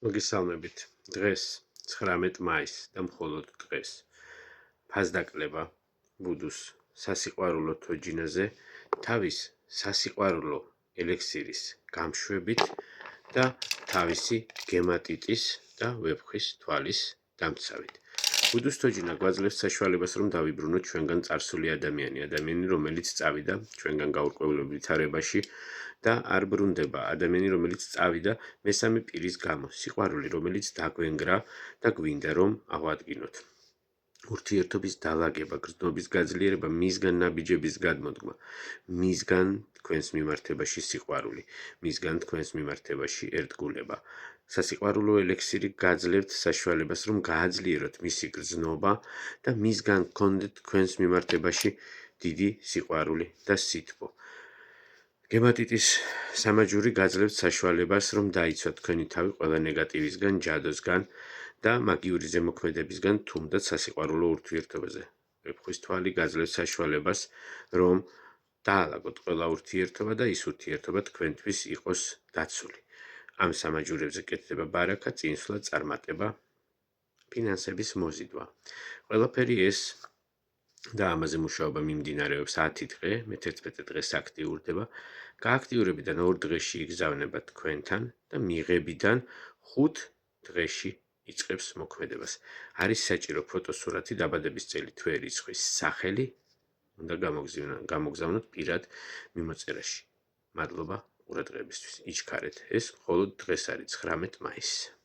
მოგესალმებით. დღეს 19 მაისს და მხოლოდ დღეს ფასდაკლება ბუდუს სასიყვარულო თოჯინაზე თავის სასიყვარულო ელექსირის გამშვებით და თავისი გემატიტის და ვეფხვის თვალის დამცავით. ბუდუს თოჯინა გვაძლევს საშუალებას, რომ დავიბრუნოთ ჩვენგან წარსული ადამიანი, რომელიც წავიდა ჩვენგან გაურკვეველ ვითარებაში და არ ბრუნდება, ადამიანი, რომელიც წავიდა მესამე პირის გამო, სიყვარული, რომელიც დაგვენგრა და გვინდა რომ აღვადგინოთ. ურთიერთობის დალაგება, გრძნობის გაძლიერება, მისგან ნაბიჯების გადმოდგმა, მისგან თქვენს მიმართებაში სიყვარული, მისგან თქვენს მიმართებაში ერთგულება. სასიყვარულო ელექსირი გაძლევთ საშუალებას, რომ გააძლიეროთ მისი გრძნობა და მისგან გქონდეთ თქვენს მიმართებაში დიდი სიყვარული და სითბო. გემატიტის სამაჯური გაძლევთ საშუალებას, რომ დაიცვათ თქვენი თავი ყველა ნეგატივისგან, ჯადოსგან და მაგიური ზემოქმედებისგან, თუნდაც სასიყვარულო ურთიერთობაზე. ვეფხვის თვალი გაძლევს საშუალებას, რომ დაალაგოთ ყველა ურთიერთობა და ის ურთიერთობა თქვენთვის იყოს დაცული. ამ სამაჯურებზე კეთდება ბარაკა, წინსვლა, წარმატება, ფინანსების მოზიდვა. ყველაფერი ეს და ამაზე მუშაობა მიმდინარეობს 10 დღე, მე-11 დღეს აქტიურდება. გააქტიურებიდან 2 დღეში იგზავნება თქვენთან და მიღებიდან 5 დღეში იწყებს მოქმედებას. არის საჭირო ფოტოსურათი, დაბადების წელი, თვე, რიცხვი, სახელი, უნდა გამოგზავნოთ პირად მიმოწერაში. მადლობა ყურადღებისთვის. იჩქარეთ, ეს მხოლოდ დღეს არის 19 მაისი.